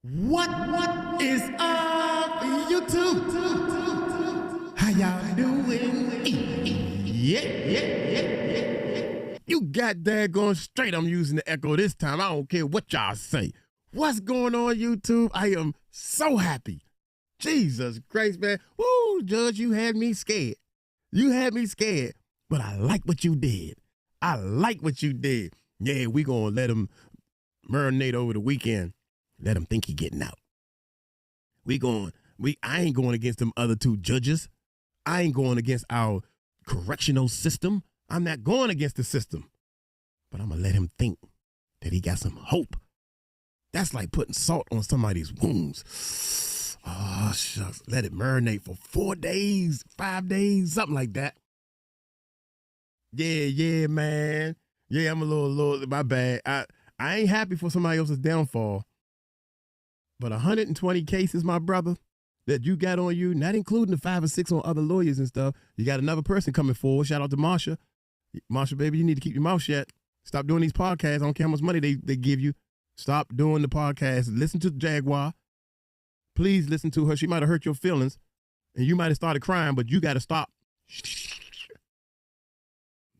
What is up, YouTube? How y'all doing? Yeah. You got daggone straight. I'm using the echo this time. I don't care what y'all say. What's going on, YouTube? I am so happy. Jesus Christ, man. Woo, Judge, you had me scared. You had me scared. But I like what you did. I like what you did. Yeah, we gonna let him marinate over the weekend. Let him think he getting out. I ain't going against them other two judges. I ain't going against our correctional system. I'm not going against the system. But I'm going to let him think that he got some hope. That's like putting salt on somebody's wounds. Oh, shucks. Let it marinate for 4 days, 5 days, something like that. Yeah, man. Yeah, I'm a little, my bad. I ain't happy for somebody else's downfall. But 120 cases, my brother, that you got on you, not including the 5 or 6 on other lawyers and stuff. You got another person coming forward. Shout out to Marsha. Marsha, baby, you need to keep your mouth shut. Stop doing these podcasts. I don't care how much money they give you. Stop doing the podcast. Listen to Jaguar. Please listen to her. She might have hurt your feelings, and you might have started crying, but you got to stop.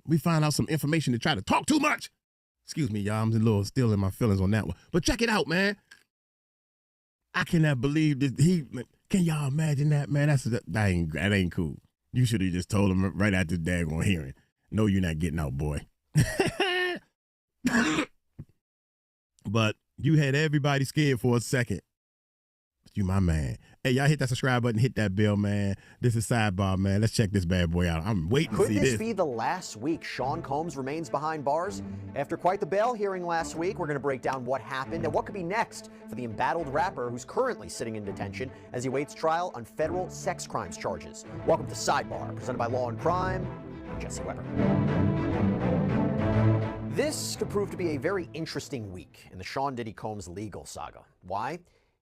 We find out some information to try to talk too much. Excuse me, y'all. I'm a little still in my feelings on that one. But check it out, man. I cannot believe this. Can y'all imagine that, man? That ain't cool. You should have just told him right after the daggone hearing. No, you're not getting out, boy. But you had everybody scared for a second. But you my man. Hey, y'all hit that subscribe button, hit that bell, man. This is Sidebar, man. Let's check this bad boy out. I'm waiting to see this. Could this be the last week Sean Combs remains behind bars? After quite the bail hearing last week, we're going to break down what happened and what could be next for the embattled rapper who's currently sitting in detention as he waits trial on federal sex crimes charges. Welcome to Sidebar, presented by Law and Crime. I'm Jesse Weber. This could prove to be a very interesting week in the Sean Diddy Combs legal saga. Why?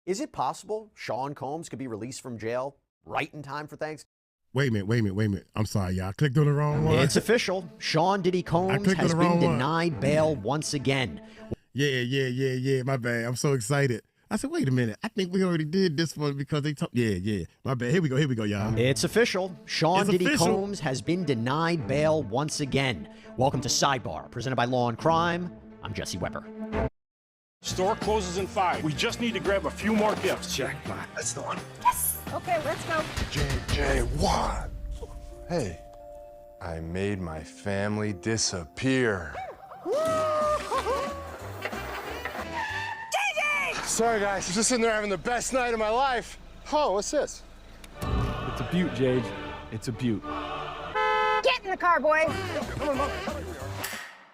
Is it possible Sean Combs could be released from jail right in time for Thanksgiving? Wait a minute. I'm sorry, y'all. I clicked on the wrong one. It's official. Sean Diddy Combs has been denied bail once again. Yeah. My bad. I'm so excited. I said, wait a minute. I think we already did this one because they told. Yeah. My bad. Here we go, y'all. It's official. Sean Diddy Combs has been denied bail once again. Welcome to Sidebar, presented by Law and Crime. I'm Jesse Weber. Store closes in 5. We just need to grab a few more gifts. Jackpot. That's the one. Yes! Okay, let's go. JJ1. Hey, I made my family disappear. JJ! Sorry, guys. I'm just sitting there having the best night of my life. Oh, what's this? It's a beaut, Jade. It's a beaut. Get in the car, boys. Come on, Mom.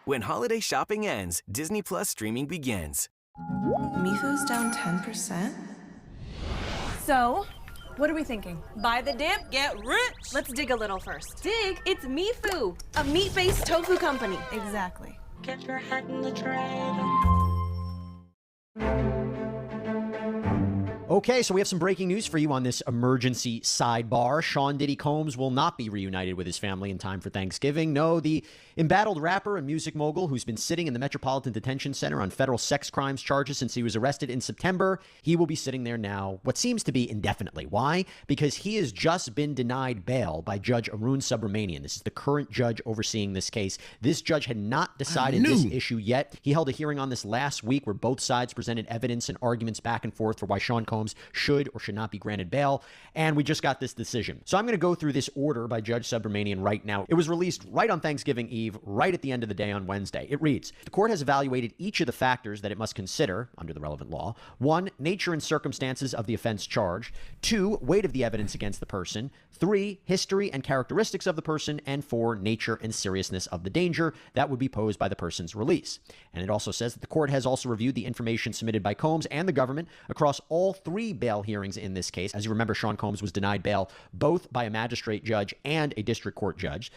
When holiday shopping ends, Disney Plus streaming begins. Mifo's down 10%? So, what are we thinking? Buy the dip, get rich. Let's dig a little first. Dig? It's Mifu, a meat-based tofu company. Exactly. Get your head in the trade. Okay, so we have some breaking news for you on this emergency sidebar. Sean Diddy Combs will not be reunited with his family in time for Thanksgiving. No, the embattled rapper and music mogul who's been sitting in the Metropolitan Detention Center on federal sex crimes charges since he was arrested in September, he will be sitting there now, what seems to be indefinitely. Why? Because he has just been denied bail by Judge Arun Subramanian. This is the current judge overseeing this case. This judge had not decided this issue yet. He held a hearing on this last week where both sides presented evidence and arguments back and forth for why Sean Combs should or should not be granted bail, and we just got this decision. So I'm going to go through this order by Judge Subramanian right now. It was released right on Thanksgiving Eve, right at the end of the day on Wednesday. It reads, the court has evaluated each of the factors that it must consider under the relevant law. 1, nature and circumstances of the offense charged. 2, weight of the evidence against the person. 3, history and characteristics of the person. And 4, nature and seriousness of the danger that would be posed by the person's release. And it also says that the court has also reviewed the information submitted by Combs and the government across all 3 bail hearings in this case. As you remember, Sean Combs was denied bail both by a magistrate judge and a district court judge.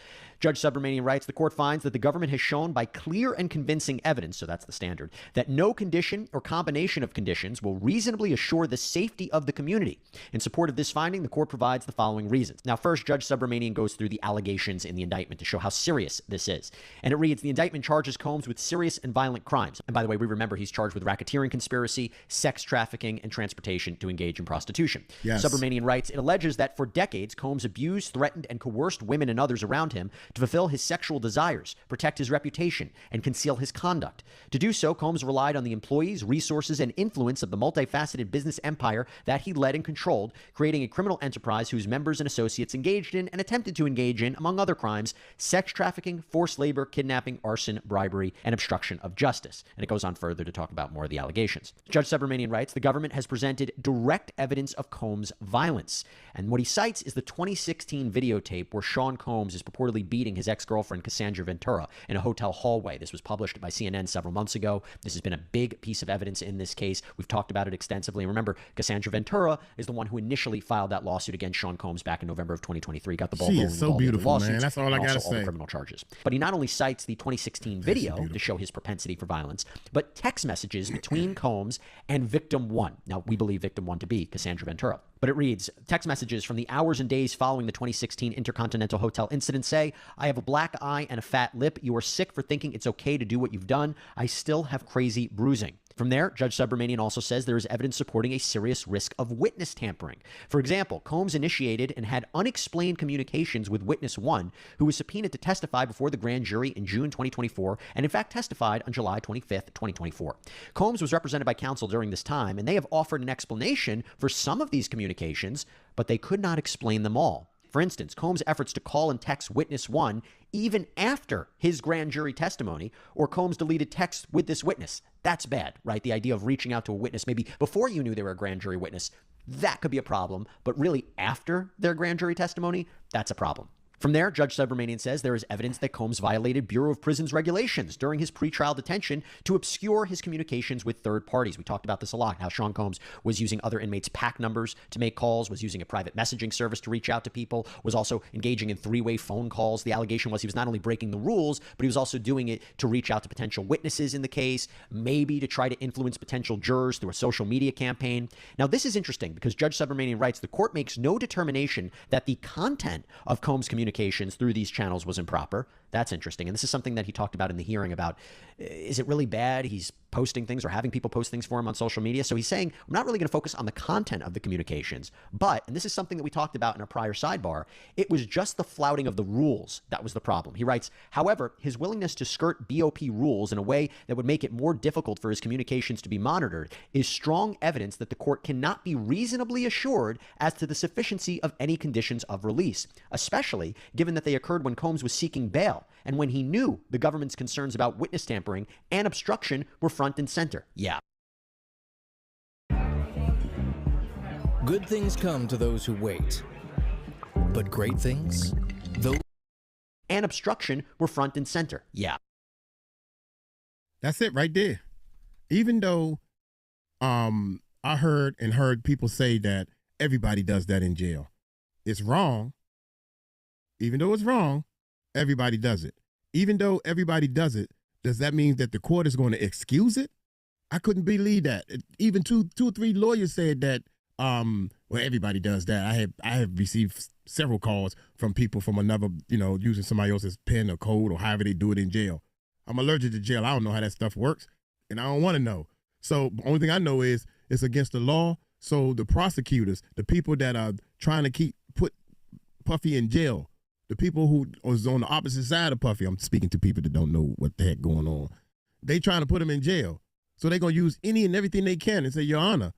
Judge Subramanian writes, the court finds that the government has shown by clear and convincing evidence, so that's the standard, that no condition or combination of conditions will reasonably assure the safety of the community. In support of this finding, the court provides the following reasons. Now, first, Judge Subramanian goes through the allegations in the indictment to show how serious this is. And it reads, the indictment charges Combs with serious and violent crimes. And by the way, we remember he's charged with racketeering conspiracy, sex trafficking, and transportation to engage in prostitution. Yes. Subramanian writes, it alleges that for decades, Combs abused, threatened, and coerced women and others around him to fulfill his sexual desires, protect his reputation, and conceal his conduct. To do so, Combs relied on the employees, resources, and influence of the multifaceted business empire that he led and controlled, creating a criminal enterprise whose members and associates engaged in and attempted to engage in, among other crimes, sex trafficking, forced labor, kidnapping, arson, bribery, and obstruction of justice. And it goes on further to talk about more of the allegations. Judge Subramanian writes, the government has presented direct evidence of Combs' violence. And what he cites is the 2016 videotape where Sean Combs is purportedly beating his ex-girlfriend Cassandra Ventura in a hotel hallway. This was published by CNN several months ago. This has been a big piece of evidence in this case. We've talked about it extensively. And remember, Cassandra Ventura is the one who initially filed that lawsuit against Sean Combs back in November of 2023. Got the ball rolling. She is so beautiful, man. That's all I gotta all the say. criminal charges. But he not only cites the 2016 video to show his propensity for violence, but text messages between Combs and victim one. Now, we believe victim one to be Cassandra Ventura. But it reads, text messages from the hours and days following the 2016 Intercontinental Hotel incident say, I have a black eye and a fat lip. You are sick for thinking it's okay to do what you've done. I still have crazy bruising. From there, Judge Subramanian also says there is evidence supporting a serious risk of witness tampering. For example, Combs initiated and had unexplained communications with witness one, who was subpoenaed to testify before the grand jury in June 2024, and in fact testified on July 25th, 2024. Combs was represented by counsel during this time, and they have offered an explanation for some of these communications, but they could not explain them all. For instance, Combs' efforts to call and text witness one even after his grand jury testimony, or Combs deleted texts with this witness. That's bad, right? The idea of reaching out to a witness maybe before you knew they were a grand jury witness, that could be a problem. But really, after their grand jury testimony, that's a problem. From there, Judge Subramanian says there is evidence that Combs violated Bureau of Prisons regulations during his pretrial detention to obscure his communications with third parties. We talked about this a lot, how Sean Combs was using other inmates' PAC numbers to make calls, was using a private messaging service to reach out to people, was also engaging in three-way phone calls. The allegation was he was not only breaking the rules, but he was also doing it to reach out to potential witnesses in the case, maybe to try to influence potential jurors through a social media campaign. Now, this is interesting because Judge Subramanian writes, the court makes no determination that the content of Combs' communications through these channels was improper. That's interesting. And this is something that he talked about in the hearing about, is it really bad he's posting things or having people post things for him on social media? So he's saying, I'm not really going to focus on the content of the communications, but, and this is something that we talked about in a prior sidebar, it was just the flouting of the rules that was the problem. He writes, however, his willingness to skirt BOP rules in a way that would make it more difficult for his communications to be monitored is strong evidence that the court cannot be reasonably assured as to the sufficiency of any conditions of release, especially given that they occurred when Combs was seeking bail and when he knew the government's concerns about witness tampering and obstruction were front and center. Yeah. Good things come to those who wait, but great things, those and obstruction were front and center. Yeah. That's it right there. Even though I heard people say that everybody does that in jail. It's wrong. Even though it's wrong, everybody does it. Even though everybody does it, does that mean that the court is going to excuse it? I couldn't believe that. Even two or three lawyers said that, well, everybody does that. I have received several calls from people from another, using somebody else's pen or code or however they do it in jail. I'm allergic to jail. I don't know how that stuff works, and I don't want to know. So the only thing I know is it's against the law. So the prosecutors, the people that are trying to put Puffy in jail, the people who was on the opposite side of Puffy, I'm speaking to people that don't know what the heck going on. They trying to put him in jail. So they're going to use any and everything they can and say, Your Honor,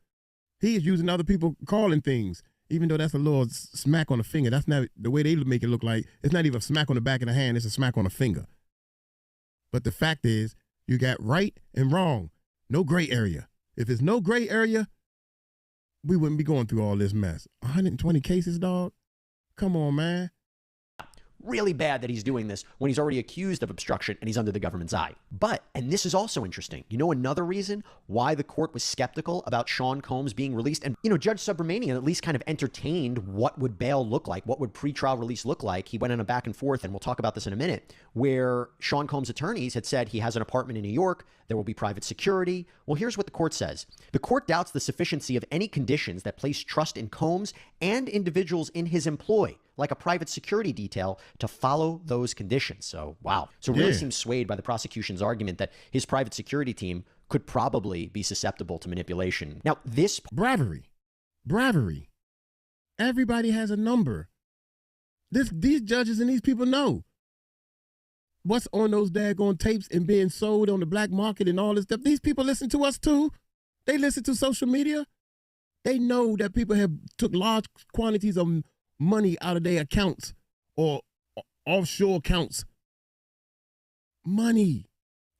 he is using other people calling things, even though that's a little smack on the finger. That's not the way they make it look like. It's not even a smack on the back of the hand. It's a smack on the finger. But the fact is, you got right and wrong. No gray area. If it's no gray area, we wouldn't be going through all this mess. 120 cases, dog? Come on, man. really bad that he's doing this when he's already accused of obstruction and he's under the government's eye. But, and this is also interesting, you know another reason why the court was skeptical about Sean Combs being released? And, you know, Judge Subramanian at least kind of entertained what would bail look like, what would pretrial release look like. He went on a back and forth, and we'll talk about this in a minute, where Sean Combs' attorneys had said he has an apartment in New York, there will be private security. Well, here's what the court says. The court doubts the sufficiency of any conditions that place trust in Combs and individuals in his employ, like a private security detail, to follow those conditions. So, wow. So it really seems swayed by the prosecution's argument that his private security team could probably be susceptible to manipulation. Now, this... Bravery. Everybody has a number. These judges and these people know what's on those daggone tapes and being sold on the black market and all this stuff. These people listen to us too. They listen to social media. They know that people have took large quantities of money out of their accounts or offshore accounts. Money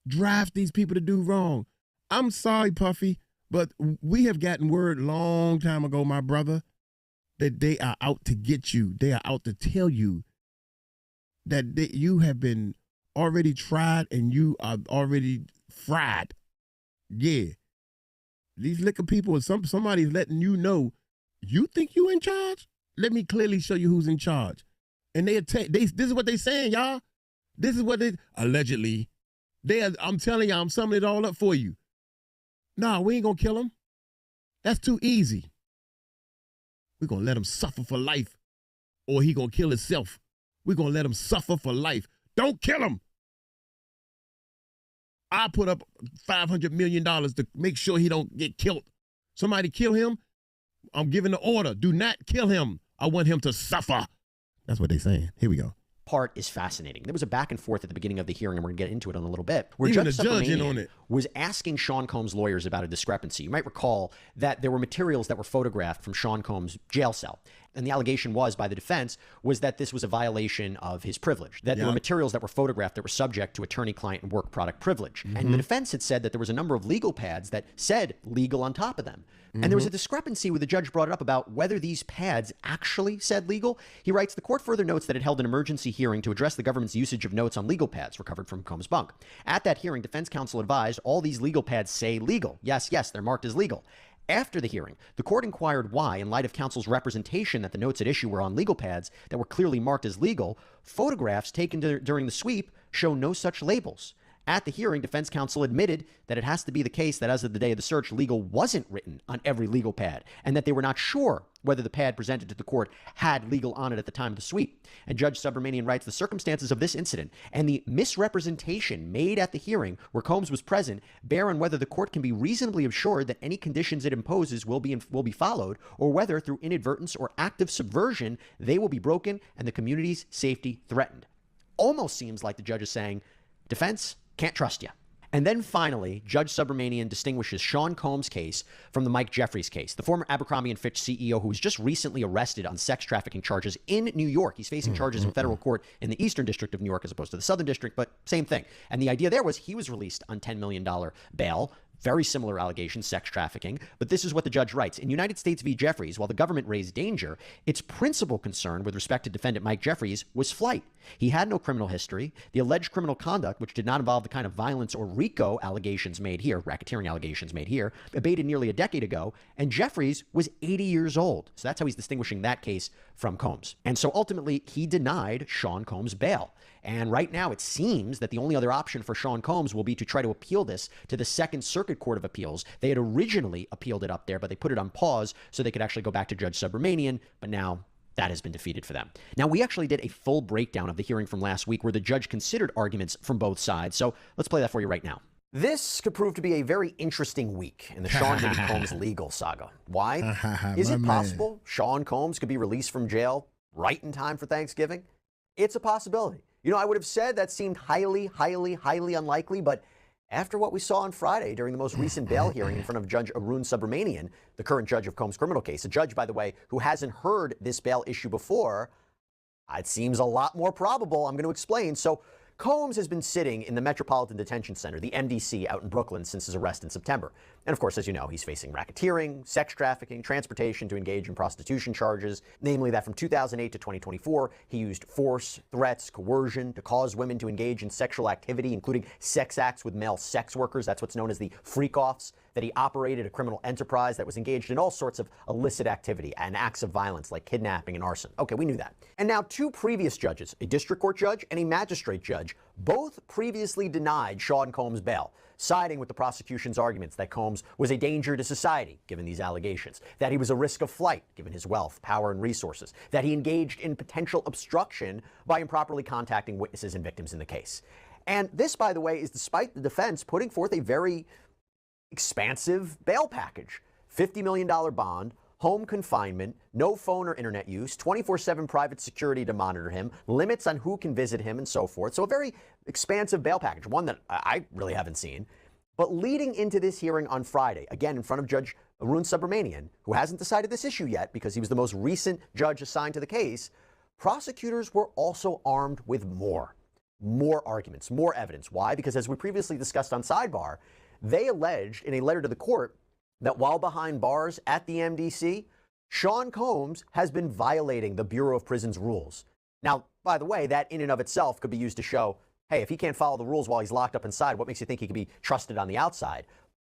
drives these people to do wrong. I'm sorry, Puffy, but we have gotten word long time ago, my brother, that they are out to get you. They are out to tell you that you have been already tried and you are already fried. Yeah. These liquor people, somebody's letting you know, you think you in charge? Let me clearly show you who's in charge. And this is what they saying, y'all. This is what they, allegedly. I'm telling y'all, I'm summing it all up for you. Nah, we ain't gonna kill him. That's too easy. We're gonna let him suffer for life, or he gonna kill himself. We're gonna let him suffer for life. Don't kill him. I put up $500 million to make sure he don't get killed. Somebody kill him, I'm giving the order. Do not kill him. I want him to suffer. That's what they're saying. Here we go. Part is fascinating. There was a back and forth at the beginning of the hearing, and we're going to get into it in a little bit, where Even Judge the judge in Subramanian on it. was asking Sean Combs' lawyers about a discrepancy. You might recall that there were materials that were photographed from Sean Combs' jail cell. And the allegation was by the defense was that this was a violation of his privilege, that there were materials that were photographed that were subject to attorney-client and work product privilege. And the defense had said that there was a number of legal pads that said legal on top of them. And there was a discrepancy where the judge brought it up about whether these pads actually said legal. He writes, the court further notes that it held an emergency hearing to address the government's usage of notes on legal pads recovered from Combs' bunk. At that hearing, defense counsel advised all these legal pads say legal. Yes, they're marked as legal. After the hearing, the court inquired why, in light of counsel's representation that the notes at issue were on legal pads that were clearly marked as legal, photographs taken during the sweep show no such labels. At the hearing, defense counsel admitted that it has to be the case that as of the day of the search, legal wasn't written on every legal pad, and that they were not sure whether the pad presented to the court had legal on it at the time of the sweep. And Judge Subramanian writes, the circumstances of this incident and the misrepresentation made at the hearing where Combs was present bear on whether the court can be reasonably assured that any conditions it imposes will be followed, or whether through inadvertence or active subversion, they will be broken and the community's safety threatened. Almost seems like the judge is saying, defense, can't trust you. And then finally, Judge Subramanian distinguishes Sean Combs' case from the Mike Jeffries case, the former Abercrombie & Fitch CEO who was just recently arrested on sex trafficking charges in New York. He's facing charges in federal court in the Eastern District of New York as opposed to the Southern District, but same thing. And the idea there was he was released on $10 million bail. Very similar allegations, sex trafficking. But this is what the judge writes. In United States v. Jeffries, while the government raised danger, its principal concern with respect to defendant Mike Jeffries was flight. He had no criminal history. The alleged criminal conduct, which did not involve the kind of violence or RICO allegations made here, racketeering allegations made here, abated nearly a decade ago, and Jeffries was 80 years old. So that's how he's distinguishing that case from Combs. And so ultimately, he denied Sean Combs bail. And right now, it seems that the only other option for Sean Combs will be to try to appeal this to the Second Circuit Court of Appeals. They had originally appealed it up there, but they put it on pause so they could actually go back to Judge Subramanian. But now that has been defeated for them. Now, we actually did a full breakdown of the hearing from last week where the judge considered arguments from both sides. So let's play that for you right now. This could prove to be a very interesting week in the Sean Diddy Combs legal saga. Why? Is it possible Sean Combs could be released from jail right in time for Thanksgiving? It's a possibility. You know, I would have said that seemed highly, highly, highly unlikely, but after what we saw on Friday during the most recent bail hearing in front of Judge Arun Subramanian, the current judge of Combs' criminal case, a judge, by the way, who hasn't heard this bail issue before, it seems a lot more probable. I'm going to explain. So Combs has been sitting in the Metropolitan Detention Center, the MDC, out in Brooklyn since his arrest in September. And of course, as you know, he's facing racketeering, sex trafficking, transportation to engage in prostitution charges, namely that from 2008 to 2024, he used force, threats, coercion to cause women to engage in sexual activity, including sex acts with male sex workers. That's what's known as the freak-offs. That he operated a criminal enterprise that was engaged in all sorts of illicit activity and acts of violence like kidnapping and arson. Okay, we knew that. And now 2 previous judges, a district court judge and a magistrate judge, both previously denied Sean Combs bail, siding with the prosecution's arguments that Combs was a danger to society, given these allegations, that he was a risk of flight, given his wealth, power, and resources, that he engaged in potential obstruction by improperly contacting witnesses and victims in the case. And this, by the way, is despite the defense putting forth a very expansive bail package. $50 million bond, home confinement, no phone or internet use, 24/7 private security to monitor him, limits on who can visit him, and so forth. So a very expansive bail package, one that I really haven't seen. But leading into this hearing on Friday, again in front of Judge Arun Subramanian, who hasn't decided this issue yet because he was the most recent judge assigned to the case, prosecutors were also armed with more arguments, more evidence. Why? Because as we previously discussed on Sidebar, they alleged in a letter to the court that while behind bars at the MDC, Sean Combs has been violating the Bureau of Prisons rules. Now, by the way, that in and of itself could be used to show, hey, if he can't follow the rules while he's locked up inside, what makes you think he can be trusted on the outside?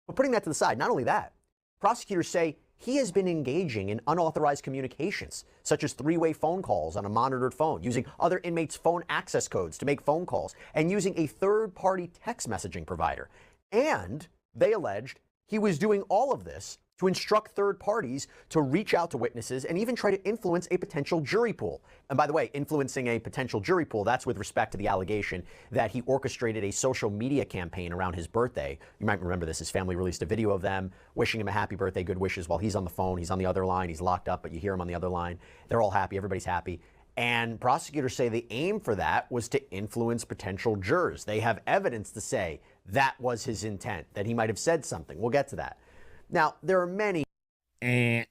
But putting that to the side, not only that, prosecutors say he has been engaging in unauthorized communications, such as 3-way phone calls on a monitored phone, using other inmates' phone access codes to make phone calls, and using a third-party text messaging provider. And they alleged he was doing all of this to instruct third parties to reach out to witnesses and even try to influence a potential jury pool. And by the way, influencing a potential jury pool, that's with respect to the allegation that he orchestrated a social media campaign around his birthday. You might remember this. His family released a video of them wishing him a happy birthday, good wishes, while he's on the phone. He's on the other line. He's locked up, but you hear him on the other line. They're all happy. Everybody's happy. And prosecutors say the aim for that was to influence potential jurors. They have evidence to say that was his intent, that he might have said something. We'll get to that. Now, there are many. And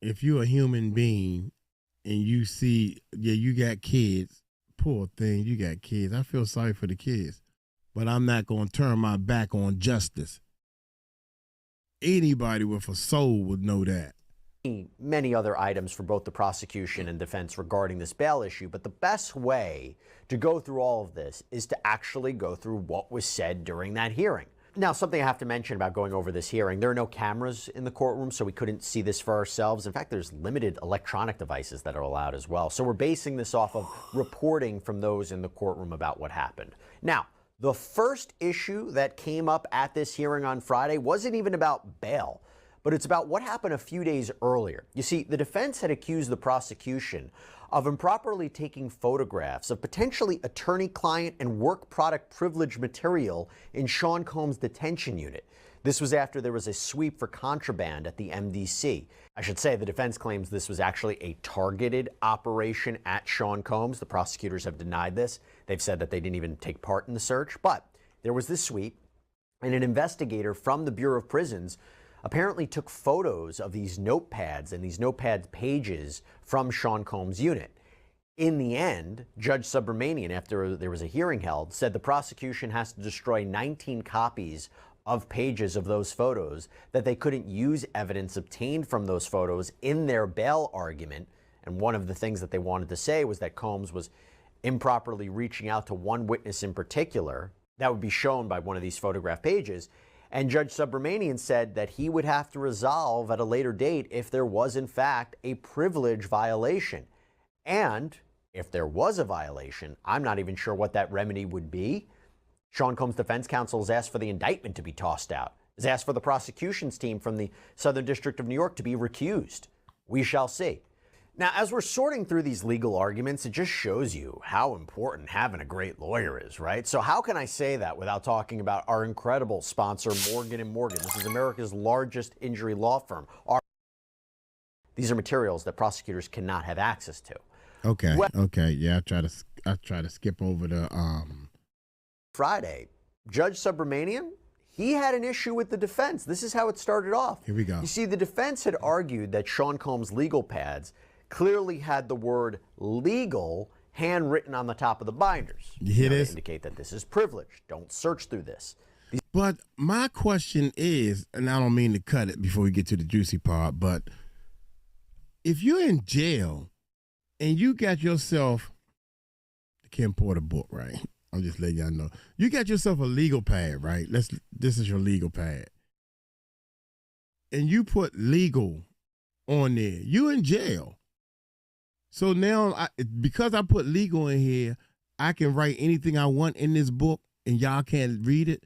if you're a human being and you see, you got kids, poor thing, you got kids. I feel sorry for the kids, but I'm not going to turn my back on justice. Anybody with a soul would know that. Many other items for both the prosecution and defense regarding this bail issue, but the best way to go through all of this is to actually go through what was said during that hearing. Now, something I have to mention about going over this hearing, there are no cameras in the courtroom, so we couldn't see this for ourselves. In fact, there's limited electronic devices that are allowed as well. So we're basing this off of reporting from those in the courtroom about what happened. Now, the first issue that came up at this hearing on Friday wasn't even about bail, but it's about what happened a few days earlier. You see, the defense had accused the prosecution of improperly taking photographs of potentially attorney-client and work product privilege material in Sean Combs' detention unit. This was after there was a sweep for contraband at the MDC. I should say the defense claims this was actually a targeted operation at Sean Combs. The prosecutors have denied this. They've said that they didn't even take part in the search, but there was this sweep, and an investigator from the Bureau of Prisons apparently took photos of these notepads and these notepad pages from Sean Combs' unit. In the end, Judge Subramanian, after there was a hearing held, said the prosecution has to destroy 19 copies of pages of those photos, that they couldn't use evidence obtained from those photos in their bail argument. And one of the things that they wanted to say was that Combs was improperly reaching out to one witness in particular. That would be shown by one of these photograph pages. And Judge Subramanian said that he would have to resolve at a later date if there was, in fact, a privilege violation. And if there was a violation, I'm not even sure what that remedy would be. Sean Combs' defense counsel has asked for the indictment to be tossed out, has asked for the prosecution's team from the Southern District of New York to be recused. We shall see. Now, as we're sorting through these legal arguments, it just shows you how important having a great lawyer is, right? So how can I say that without talking about our incredible sponsor, Morgan & Morgan? This is America's largest injury law firm. These are materials that prosecutors cannot have access to. Okay, yeah, I try to skip over the Friday, Judge Subramanian, he had an issue with the defense. This is how it started off. Here we go. You see, the defense had argued that Sean Combs' legal pads clearly had the word legal handwritten on the top of the binders. You hear To this? indicate that this is privileged. Don't search through this. But my question is, and I don't mean to cut it before we get to the juicy part, but if you're in jail and you got yourself the Kim Porter book, right? I'm just letting y'all know. You got yourself a legal pad, right? This is your legal pad. And you put legal on there. You in jail. So now, because I put legal in here, I can write anything I want in this book and y'all can't read it.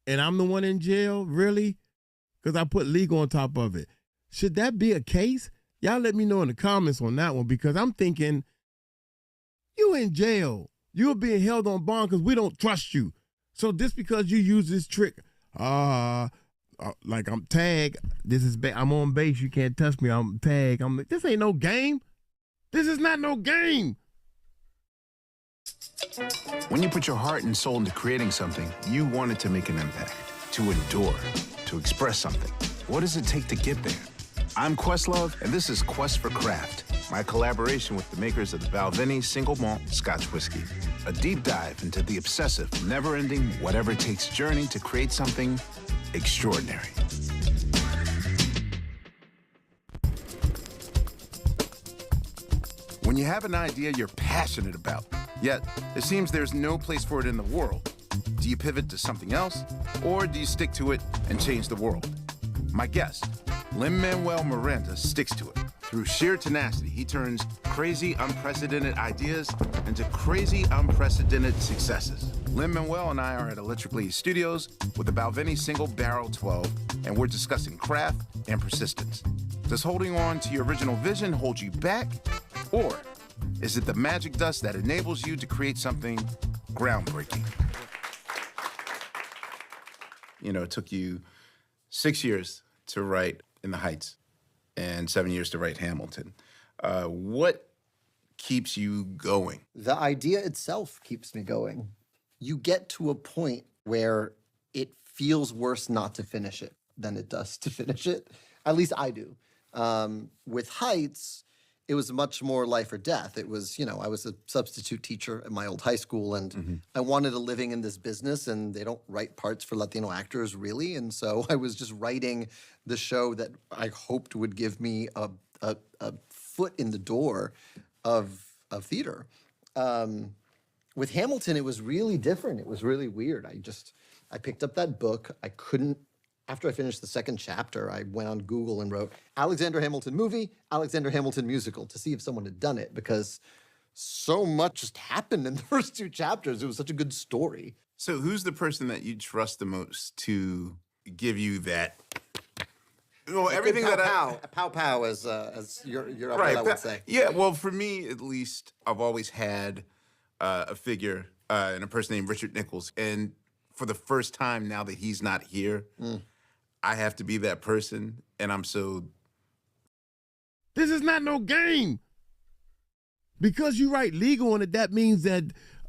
And I'm the one in jail, really? Because I put legal on top of it. Should that be a case? Y'all let me know in the comments on that one, because I'm thinking, you in jail. You're being held on bond because we don't trust you. So just because you use this trick, like I'm tagged, I'm on base, you can't touch me, I'm tagged. This ain't no game. This is not no game. When you put your heart and soul into creating something, you want it to make an impact, to endure, to express something. What does it take to get there? I'm Questlove, and this is Quest for Craft, my collaboration with the makers of the Balvenie Single Malt Scotch Whiskey. A deep dive into the obsessive, never-ending, whatever-it-takes journey to create something extraordinary. When you have an idea you're passionate about, yet it seems there's no place for it in the world, do you pivot to something else, or do you stick to it and change the world? My guest, Lin-Manuel Miranda, sticks to it. Through sheer tenacity, he turns crazy, unprecedented ideas into crazy, unprecedented successes. Lin-Manuel and I are at Electric Lady Studios with the Balvenie Single Barrel 12, and we're discussing craft and persistence. Does holding on to your original vision hold you back? Or is it the magic dust that enables you to create something groundbreaking? You know, it took you 6 years to write In the Heights and 7 years to write Hamilton. What keeps you going? The idea itself keeps me going. You get to a point where it feels worse not to finish it than it does to finish it. At least I do. With Heights, it was much more life or death. It was, I was a substitute teacher at my old high school, and I wanted a living in this business, and they don't write parts for Latino actors, really. And so I was just writing the show that I hoped would give me a foot in the door of theater. With Hamilton, it was really different. It was really weird. I picked up that book. After I finished the second chapter, I went on Google and wrote Alexander Hamilton movie, Alexander Hamilton musical, to see if someone had done it, because so much just happened in the first two chapters. It was such a good story. So who's the person that you trust the most to give you that? Well, everything pow pow, as your right, would say. Yeah, well, for me at least, I've always had a figure and a person named Richard Nichols, and for the first time now that he's not here, I have to be that person, and I'm so... This is not no game. Because you write legal on it, that means that,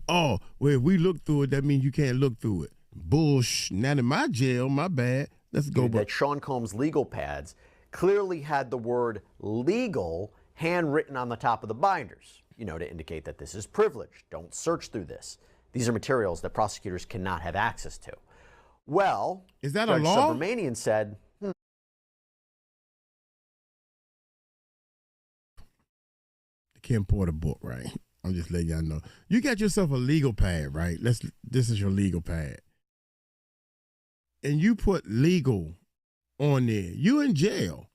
well, if we look through it, that means you can't look through it. Bullsh. Not in my jail, my bad. Let's go. That Sean Combs' legal pads clearly had the word legal handwritten on the top of the binders, to indicate that this is privileged. Don't search through this. These are materials that prosecutors cannot have access to. Well, is that Judge a law? Subramanian said, The Kim Porter book, right? I'm just letting y'all know. You got yourself a legal pad, right? This is your legal pad. And you put legal on there. You in jail.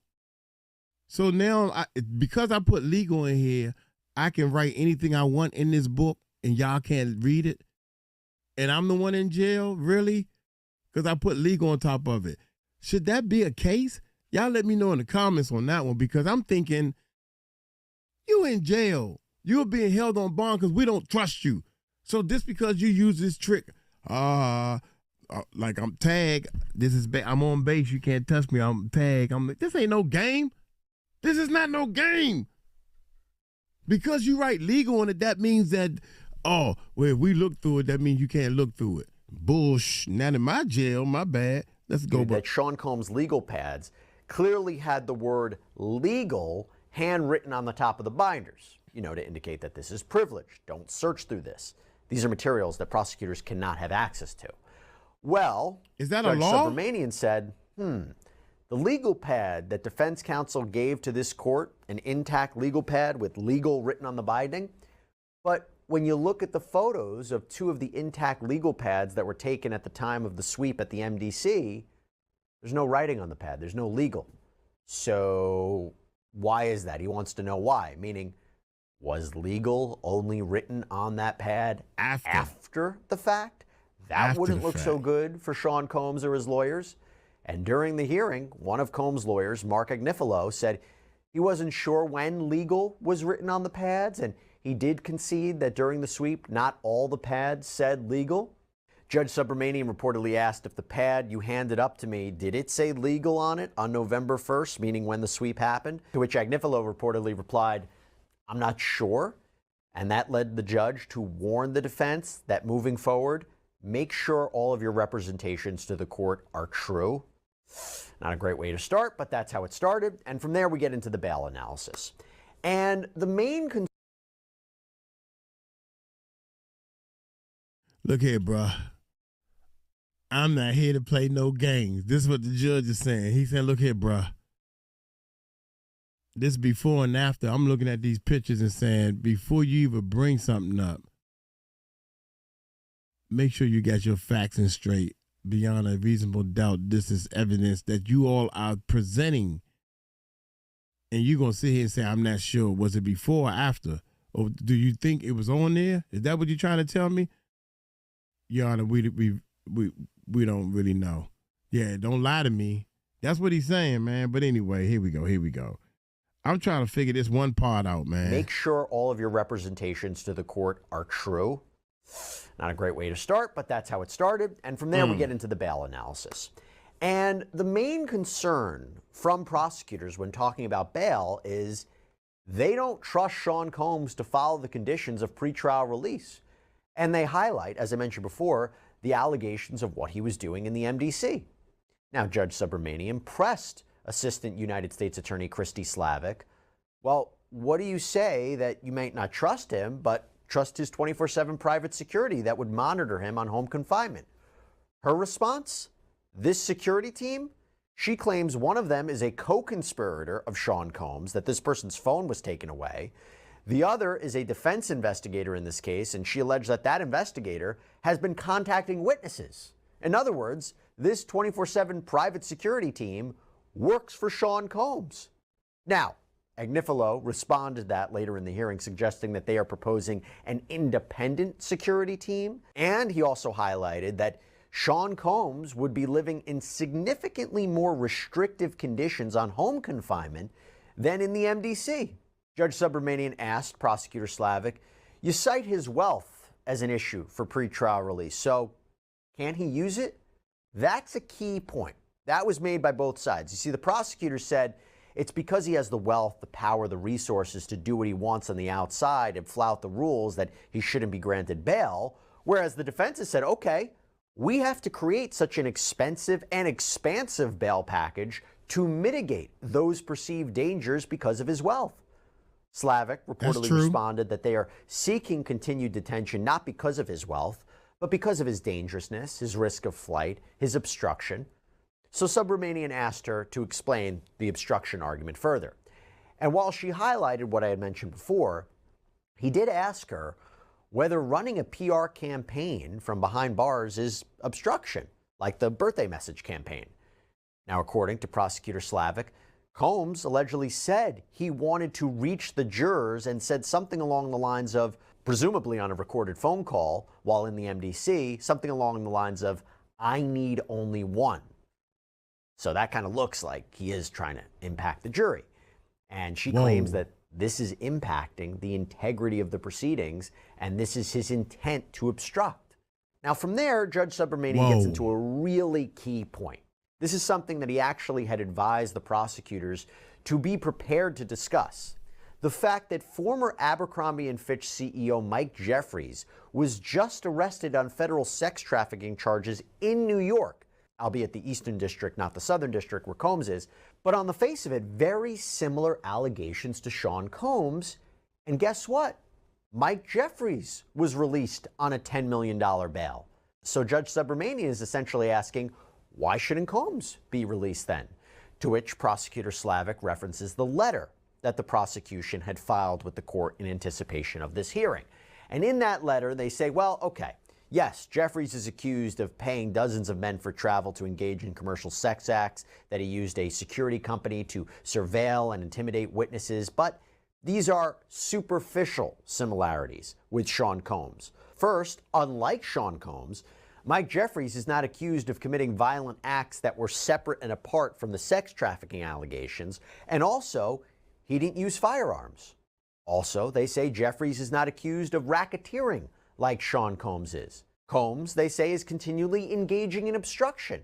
So now, because I put legal in here, I can write anything I want in this book and y'all can't read it. And I'm the one in jail, really? Because I put legal on top of it. Should that be a case? Y'all let me know in the comments on that one, because I'm thinking, you in jail. You're being held on bond because we don't trust you. So just because you use this trick, like I'm tagged, I'm on base, you can't touch me, I'm tagged. This ain't no game. This is not no game. Because you write legal on it, that means that, well, if we look through it, that means you can't look through it. Bullsh. Not in my jail, my bad. Let's go. That Sean Combs' legal pads clearly had the word legal handwritten on the top of the binders, to indicate that this is privileged. Don't search through this. These are materials that prosecutors cannot have access to. Well, is that a Judge law? Subramanian said, the legal pad that defense counsel gave to this court, an intact legal pad with legal written on the binding, but when you look at the photos of two of the intact legal pads that were taken at the time of the sweep at the MDC, there's no writing on the pad. There's no legal. So why is that? He wants to know why, meaning was legal only written on that pad after the fact? That wouldn't look so good for Sean Combs or his lawyers. And during the hearing, one of Combs' lawyers, Mark Agnifilo, said he wasn't sure when legal was written on the pads, and he did concede that during the sweep, not all the pads said legal. Judge Subramanian reportedly asked if the pad you handed up to me, did it say legal on it on November 1st, meaning when the sweep happened? To which Agnifilo reportedly replied, I'm not sure. And that led the judge to warn the defense that moving forward, make sure all of your representations to the court are true. Not a great way to start, but that's how it started. And from there, we get into the bail analysis. And the main concern. Look here, bruh. I'm not here to play no games. This is what the judge is saying. He said, look here, bruh. This before and after. I'm looking at these pictures and saying, before you even bring something up, make sure you got your facts in straight. Beyond a reasonable doubt, this is evidence that you all are presenting. And you're going to sit here and say, I'm not sure. Was it before or after? Or do you think it was on there? Is that what you're trying to tell me? Your Honor, we don't really know. Yeah, don't lie to me. That's what he's saying, man. But anyway, here we go. I'm trying to figure this one part out, man. Make sure all of your representations to the court are true. Not a great way to start, but that's how it started. And from there, we get into the bail analysis. And the main concern from prosecutors when talking about bail is they don't trust Sean Combs to follow the conditions of pretrial release. And they highlight, as I mentioned before, the allegations of what he was doing in the MDC. Now, Judge Subramanian pressed Assistant United States Attorney Christy Slavic, well, what do you say that you might not trust him, but trust his 24/7 private security that would monitor him on home confinement? Her response? This security team? She claims one of them is a co-conspirator of Sean Combs, that this person's phone was taken away. The other is a defense investigator in this case, and she alleged that that investigator has been contacting witnesses. In other words, this 24/7 private security team works for Sean Combs. Now, Agnifilo responded to that later in the hearing, suggesting that they are proposing an independent security team. And he also highlighted that Sean Combs would be living in significantly more restrictive conditions on home confinement than in the MDC. Judge Subramanian asked Prosecutor Slavic, you cite his wealth as an issue for pretrial release, so can he use it? That's a key point. That was made by both sides. You see, the prosecutor said it's because he has the wealth, the power, the resources to do what he wants on the outside and flout the rules that he shouldn't be granted bail, whereas the defense has said, okay, we have to create such an expensive and expansive bail package to mitigate those perceived dangers because of his wealth. Slavic reportedly responded that they are seeking continued detention not because of his wealth, but because of his dangerousness, his risk of flight, his obstruction. So Subramanian asked her to explain the obstruction argument further. And while she highlighted what I had mentioned before, he did ask her whether running a PR campaign from behind bars is obstruction, like the birthday message campaign. Now, according to Prosecutor Slavic, Combs allegedly said he wanted to reach the jurors and said something along the lines of, presumably on a recorded phone call while in the MDC, something along the lines of, I need only one. So that kind of looks like he is trying to impact the jury. And she claims that this is impacting the integrity of the proceedings, and this is his intent to obstruct. Now, from there, Judge Subramanian gets into a really key point. This is something that he actually had advised the prosecutors to be prepared to discuss. The fact that former Abercrombie & Fitch CEO Mike Jeffries was just arrested on federal sex trafficking charges in New York, albeit the Eastern District, not the Southern District where Combs is, but on the face of it, very similar allegations to Sean Combs, And guess what? Mike Jeffries was released on a $10 million bail. So Judge Subramanian is essentially asking, why shouldn't Combs be released then? To which Prosecutor Slavic references the letter that the prosecution had filed with the court in anticipation of this hearing. And in that letter, they say, well, okay, yes, Jeffries is accused of paying dozens of men for travel to engage in commercial sex acts, that he used a security company to surveil and intimidate witnesses, but these are superficial similarities with Sean Combs. First, unlike Sean Combs, Mike Jeffries is not accused of committing violent acts that were separate and apart from the sex trafficking allegations, and also, he didn't use firearms. Also, they say Jeffries is not accused of racketeering like Sean Combs is. Combs, they say, is continually engaging in obstruction.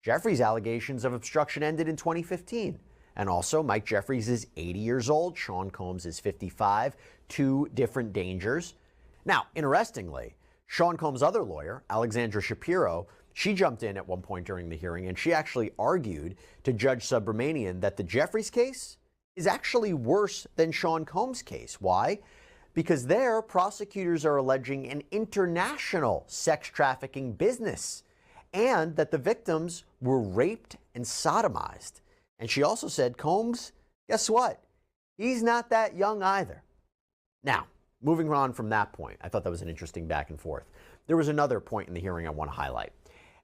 Jeffries' allegations of obstruction ended in 2015. And also, Mike Jeffries is 80 years old. Sean Combs is 55. Two different dangers. Now, interestingly, Sean Combs' other lawyer, Alexandra Shapiro, she jumped in at one point during the hearing, and she actually argued to Judge Subramanian that the Jeffries case is actually worse than Sean Combs' case. Why? Because there, prosecutors are alleging an international sex trafficking business and that the victims were raped and sodomized. And she also said, Combs, guess what? He's not that young either. Now, moving on from that point, I thought that was an interesting back and forth. There was another point in the hearing I want to highlight.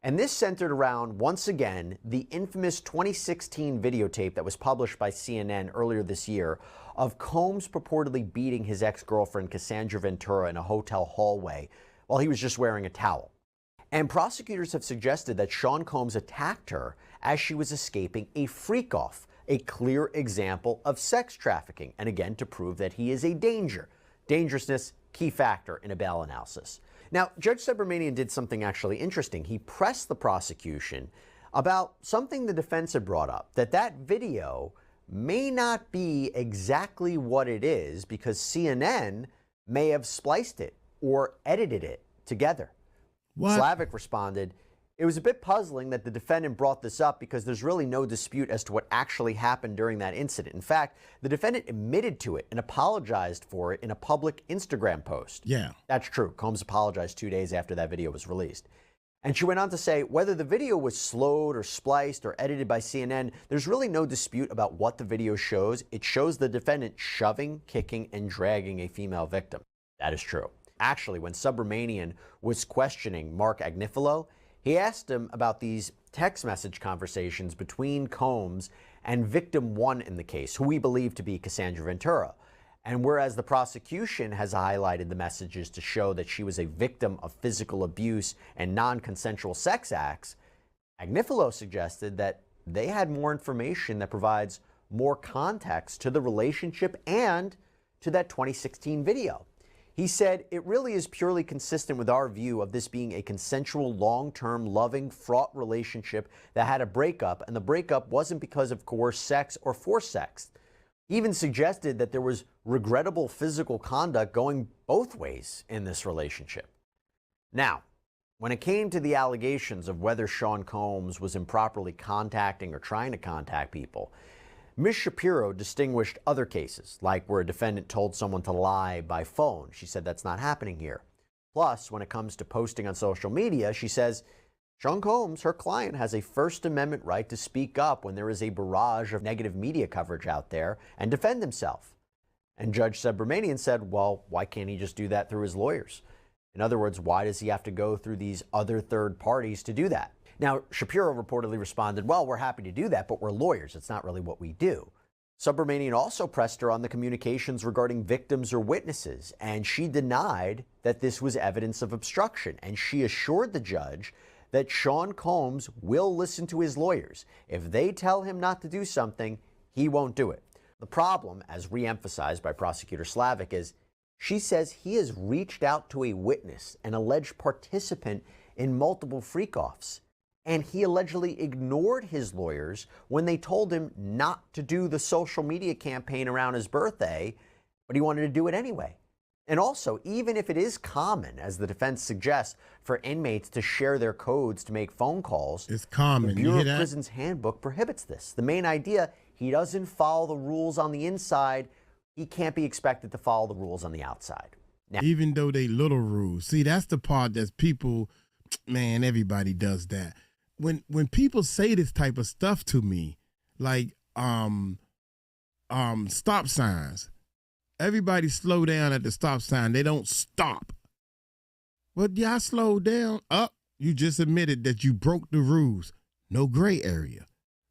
And this centered around, once again, the infamous 2016 videotape that was published by CNN earlier this year of Combs purportedly beating his ex-girlfriend Cassandra Ventura in a hotel hallway while he was just wearing a towel. And prosecutors have suggested that Sean Combs attacked her as she was escaping a freak-off, a clear example of sex trafficking, and again, to prove that he is a danger. Dangerousness, key factor in a bail analysis. Now, Judge Subramanian did something actually interesting. He pressed the prosecution about something the defense had brought up, that video may not be exactly what it is because CNN may have spliced it or edited it together. What? Slavic responded, it was a bit puzzling that the defendant brought this up because there's really no dispute as to what actually happened during that incident. In fact, the defendant admitted to it and apologized for it in a public Instagram post. Yeah. That's true. Combs apologized 2 days after that video was released. And she went on to say, whether the video was slowed or spliced or edited by CNN, there's really no dispute about what the video shows. It shows the defendant shoving, kicking, and dragging a female victim. That is true. Actually, when Subramanian was questioning Mark Agnifilo, he asked him about these text message conversations between Combs and victim one in the case, who we believe to be Cassandra Ventura. And whereas the prosecution has highlighted the messages to show that she was a victim of physical abuse and non-consensual sex acts, Agnifilo suggested that they had more information that provides more context to the relationship and to that 2016 video. He said, it really is purely consistent with our view of this being a consensual, long-term, loving, fraught relationship that had a breakup, and the breakup wasn't because of coerced sex or forced sex. He even suggested that there was regrettable physical conduct going both ways in this relationship. Now, when it came to the allegations of whether Sean Combs was improperly contacting or trying to contact people, Ms. Shapiro distinguished other cases, like where a defendant told someone to lie by phone. She said that's not happening here. Plus, when it comes to posting on social media, she says, Sean Combs, her client, has a First Amendment right to speak up when there is a barrage of negative media coverage out there and defend himself. And Judge Subramanian said, well, why can't he just do that through his lawyers? In other words, why does he have to go through these other third parties to do that? Now, Shapiro reportedly responded, well, we're happy to do that, but we're lawyers. It's not really what we do. Subramanian also pressed her on the communications regarding victims or witnesses, and she denied that this was evidence of obstruction. And she assured the judge that Sean Combs will listen to his lawyers. If they tell him not to do something, he won't do it. The problem, as re-emphasized by Prosecutor Slavic, is she says he has reached out to a witness, an alleged participant in multiple freak-offs, and he allegedly ignored his lawyers when they told him not to do the social media campaign around his birthday, but he wanted to do it anyway. And also, even if it is common, as the defense suggests, for inmates to share their codes to make phone calls, it's common. The Bureau of Prisons handbook prohibits this. The main idea, he doesn't follow the rules on the inside he can't be expected to follow the rules on the outside. Now, even though they little rules. See, that's the part that's people, man, everybody does that. When people say this type of stuff to me, like stop signs. Everybody slow down at the stop sign. They don't stop. Well, y'all slow down. You just admitted that you broke the rules. No gray area.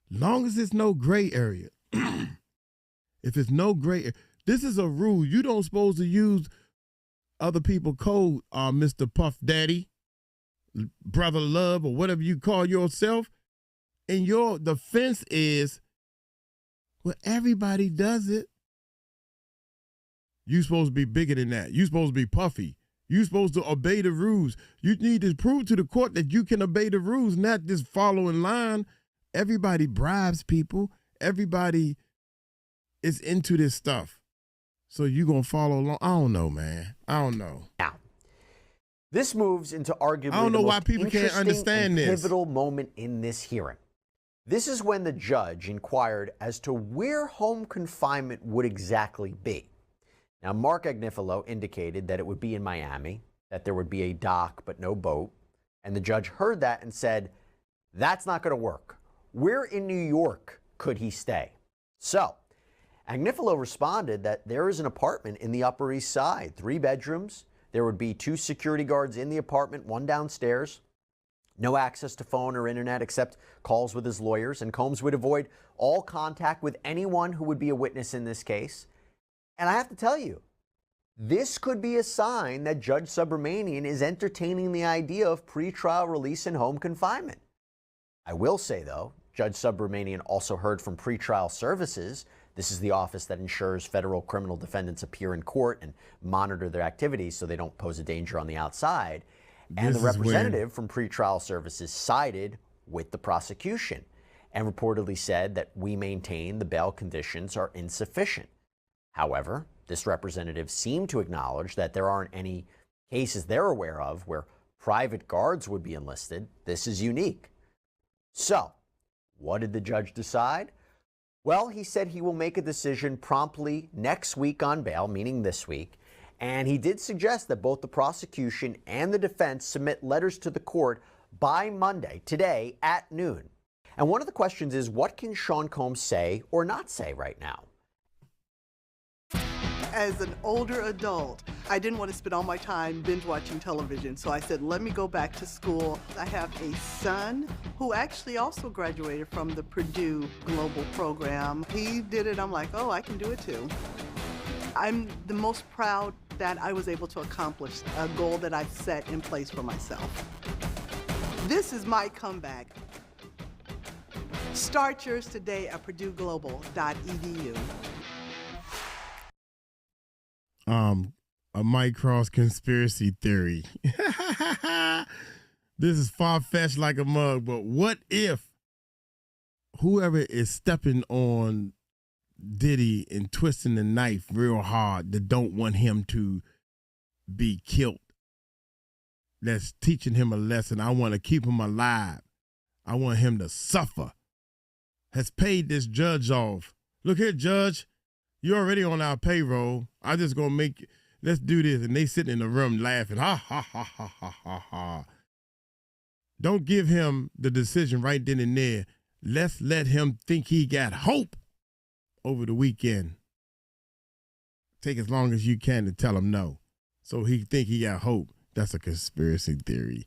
Long as it's no gray area. If it's no gray area, this is a rule. You don't supposed to use other people's code, Mr. Puff Daddy, Brother Love, or whatever you call yourself. And your defense is, well, everybody does it. You supposed to be bigger than that. You supposed to be puffy. You supposed to obey the rules. You need to prove to the court that you can obey the rules, not just follow in line. Everybody bribes people. Everybody is into this stuff. So you going to follow along? I don't know, man. I don't know. Now, this moves into arguably I don't know the why most people can't understand and this. Pivotal moment in this hearing. This is when the judge inquired as to where home confinement would exactly be. Now, Mark Agnifilo indicated that it would be in Miami, that there would be a dock but no boat, and the judge heard that and said, that's not going to work. Where in New York could he stay? So, Agnifilo responded that there is an apartment in the Upper East Side, 3 bedrooms. There would be 2 security guards in the apartment, 1 downstairs. No access to phone or internet except calls with his lawyers, and Combs would avoid all contact with anyone who would be a witness in this case. And I have to tell you, this could be a sign that Judge Subramanian is entertaining the idea of pretrial release and home confinement. I will say, though, Judge Subramanian also heard from Pretrial Services. This is the office that ensures federal criminal defendants appear in court and monitor their activities so they don't pose a danger on the outside. And the representative from Pretrial Services sided with the prosecution and reportedly said that we maintain the bail conditions are insufficient. However, this representative seemed to acknowledge that there aren't any cases they're aware of where private guards would be enlisted. This is unique. So, what did the judge decide? Well, he said he will make a decision promptly next week on bail, meaning this week. And he did suggest that both the prosecution and the defense submit letters to the court by Monday, today at noon. And one of the questions is, what can Sean Combs say or not say right now? As an older adult, I didn't want to spend all my time binge watching television, so I said, let me go back to school. I have a son who actually also graduated from the Purdue Global Program. He did it. I'm like, oh, I can do it too. I'm the most proud that I was able to accomplish a goal that I set in place for myself. This is my comeback. Start yours today at purdueglobal.edu. A Mike Cross conspiracy theory. This is far-fetched like a mug, but what if whoever is stepping on Diddy and twisting the knife real hard that don't want him to be killed, that's teaching him a lesson, I want to keep him alive, I want him to suffer, has paid this judge off. Look here, judge, you're already on our payroll. I just gonna make, let's do this. And they sitting in the room laughing. Ha, ha, ha, ha, ha, ha, ha. Don't give him the decision right then and there. Let's let him think he got hope over the weekend. Take as long as you can to tell him no. So he think he got hope. That's a conspiracy theory.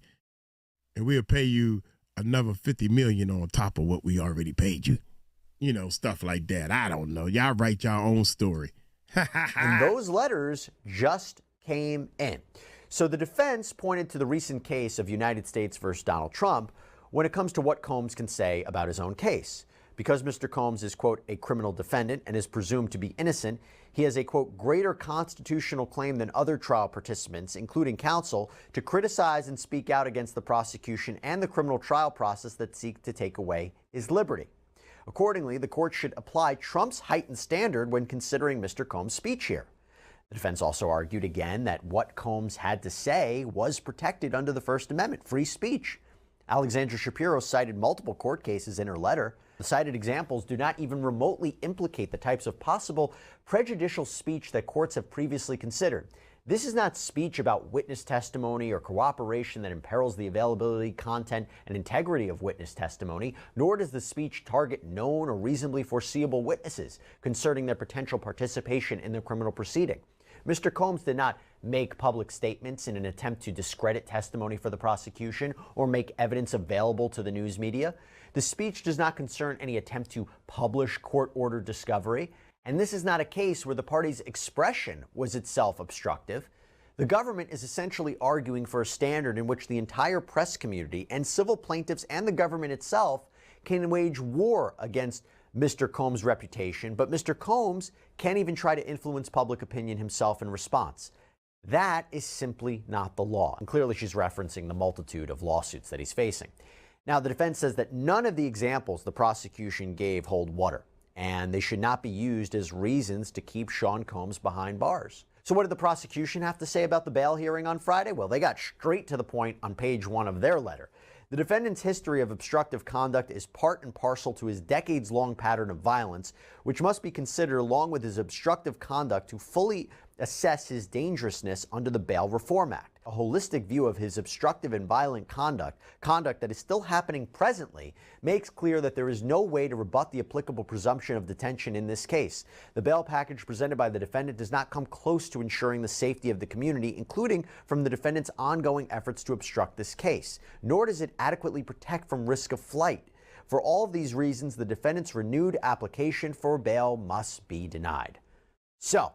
And we'll pay you another $50 million on top of what we already paid you. You know, stuff like that. I don't know. Y'all write your own story. And those letters just came in. So the defense pointed to the recent case of United States versus Donald Trump when it comes to what Combs can say about his own case. Because Mr. Combs is, quote, a criminal defendant and is presumed to be innocent, he has a, quote, greater constitutional claim than other trial participants, including counsel, to criticize and speak out against the prosecution and the criminal trial process that seek to take away his liberty. Accordingly, the court should apply Trump's heightened standard when considering Mr. Combs' speech here. The defense also argued again that what Combs had to say was protected under the First Amendment, free speech. Alexandra Shapiro cited multiple court cases in her letter. The cited examples do not even remotely implicate the types of possible prejudicial speech that courts have previously considered. This is not speech about witness testimony or cooperation that imperils the availability, content, and integrity of witness testimony, nor does the speech target known or reasonably foreseeable witnesses concerning their potential participation in the criminal proceeding. Mr. Combs did not make public statements in an attempt to discredit testimony for the prosecution or make evidence available to the news media. The speech does not concern any attempt to publish court-ordered discovery, and this is not a case where the party's expression was itself obstructive. The government is essentially arguing for a standard in which the entire press community and civil plaintiffs and the government itself can wage war against Mr. Combs' reputation, but Mr. Combs can't even try to influence public opinion himself in response. That is simply not the law. And clearly she's referencing the multitude of lawsuits that he's facing. Now, the defense says that none of the examples the prosecution gave hold water, and they should not be used as reasons to keep Sean Combs behind bars. So what did the prosecution have to say about the bail hearing on Friday? Well, they got straight to the point on page 1 of their letter. The defendant's history of obstructive conduct is part and parcel to his decades-long pattern of violence, which must be considered along with his obstructive conduct to fully assess his dangerousness under the Bail Reform Act. A holistic view of his obstructive and violent conduct that is still happening presently, makes clear that there is no way to rebut the applicable presumption of detention in this case. The bail package presented by the defendant does not come close to ensuring the safety of the community, including from the defendant's ongoing efforts to obstruct this case, nor does it adequately protect from risk of flight. For all of these reasons, the defendant's renewed application for bail must be denied. So,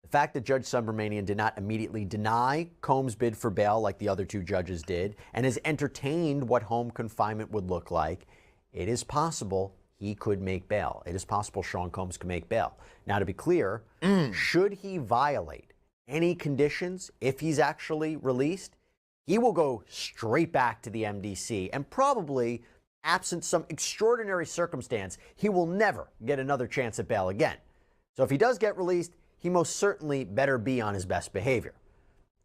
the fact that Judge Subramanian did not immediately deny Combs' bid for bail like the other two judges did, and has entertained what home confinement would look like, it is possible he could make bail. It is possible Sean Combs could make bail. Now, to be clear, should he violate any conditions if he's actually released, he will go straight back to the MDC, and probably, absent some extraordinary circumstance, he will never get another chance at bail again. So if he does get released, he most certainly better be on his best behavior.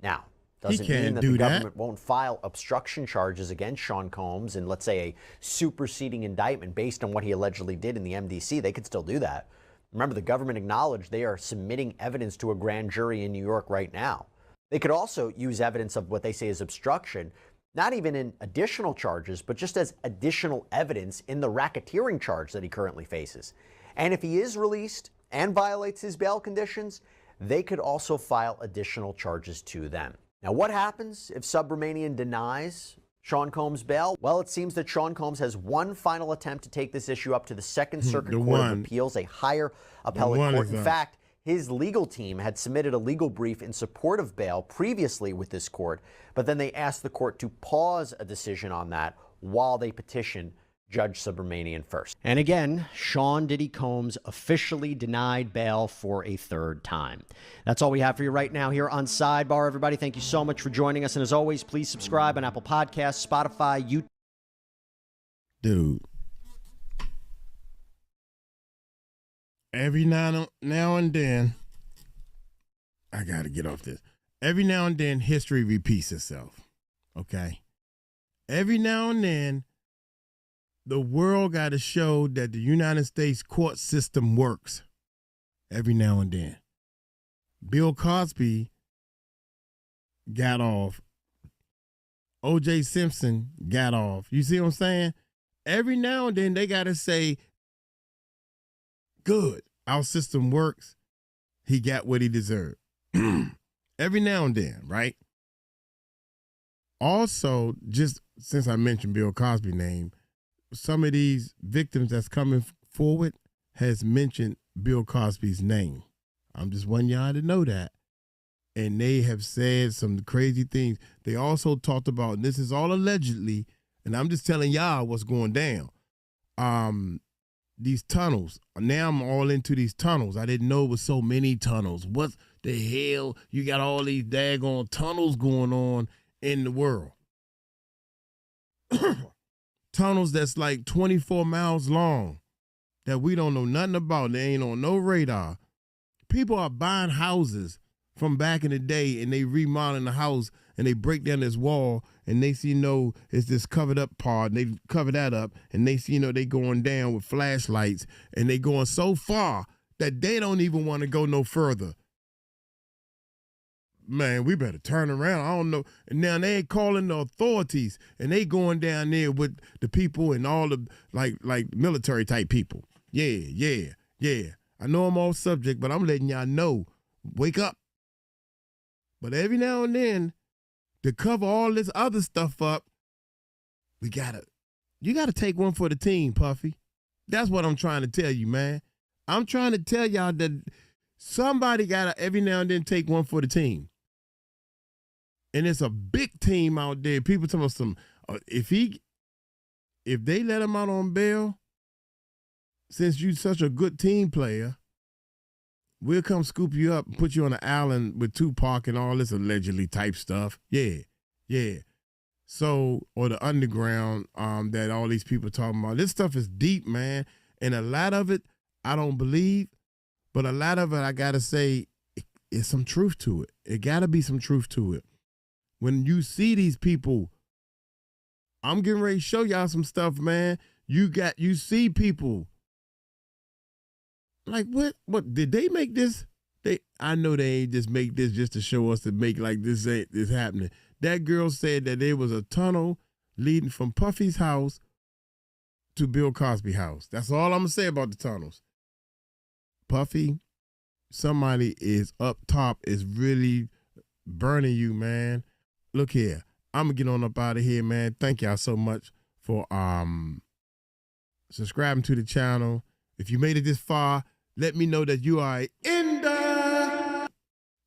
Now, doesn't mean that the government won't file obstruction charges against Sean Combs and, let's say, a superseding indictment based on what he allegedly did in the MDC. They could still do that. Remember, the government acknowledged they are submitting evidence to a grand jury in New York right now. They could also use evidence of what they say is obstruction, not even in additional charges, but just as additional evidence in the racketeering charge that he currently faces. And if he is released and violates his bail conditions, they could also file additional charges to them. Now, what happens if Subramanian denies Sean Combs bail? Well, it seems that Sean Combs has one final attempt to take this issue up to the Second Circuit Court of Appeals, a higher appellate court. In fact, his legal team had submitted a legal brief in support of bail previously with this court, but then they asked the court to pause a decision on that while they petition Judge Subramanian first. And again, Sean Diddy Combs officially denied bail for a third time. That's all we have for you right now here on Sidebar, everybody. Thank you so much for joining us. And as always, please subscribe on Apple Podcasts, Spotify, YouTube. Dude. Every now and then, I got to get off this. Every now and then, history repeats itself. Okay? Every now and then, the world got to show that the United States court system works. Every now and then. Bill Cosby got off. O.J. Simpson got off. You see what I'm saying? Every now and then they got to say, good, our system works. He got what he deserved. Every now and then, right? Also, just since I mentioned Bill Cosby's name, some of these victims that's coming forward has mentioned Bill Cosby's name. I'm just wanting y'all to know that. And they have said some crazy things. They also talked about, and this is all allegedly, and I'm just telling y'all what's going down. These tunnels. Now I'm all into these tunnels. I didn't know it was so many tunnels. What the hell? You got all these daggone tunnels going on in the world. Tunnels that's like 24 miles long that we don't know nothing about. They ain't on no radar. People are buying houses from back in the day, and they remodeling the house, and they break down this wall, and they see, it's this covered up part, and they cover that up, and they see, they going down with flashlights, and they going so far that they don't even want to go no further. Man, we better turn around. I don't know. And now they ain't calling the authorities, and they going down there with the people and all the like military type people. Yeah. I know I'm off subject, but I'm letting y'all know. Wake up. But every now and then, to cover all this other stuff up, you gotta take one for the team, Puffy. That's what I'm trying to tell you, man. I'm trying to tell y'all that somebody gotta every now and then take one for the team. And it's a big team out there. People talking about some, if they let him out on bail, since you such a good team player, we'll come scoop you up and put you on an island with Tupac and all this allegedly type stuff. Yeah. So, or the underground that all these people talking about. This stuff is deep, man. And a lot of it, I don't believe, but a lot of it, I got to say, it's some truth to it. It got to be some truth to it. When you see these people, I'm getting ready to show y'all some stuff, man. You see people. Like, what did they make this? I know they ain't just make this just to show us to make like this happening. That girl said that there was a tunnel leading from Puffy's house to Bill Cosby's house. That's all I'm gonna say about the tunnels. Puffy, somebody is up top is really burning you, man. Look here, I'm gonna get on up out of here, man. Thank y'all so much for subscribing to the channel. If you made it this far, let me know that you are an ender.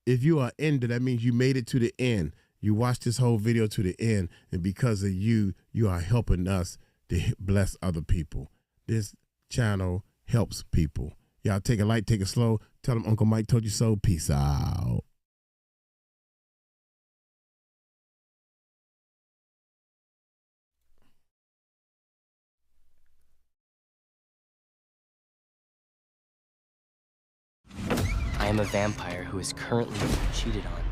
If you are ender, that means you made it to the end. You watched this whole video to the end, and because of you, you are helping us to bless other people. This channel helps people. Y'all take it light, take it slow. Tell them Uncle Mike told you so. Peace out. I am a vampire who is currently cheated on.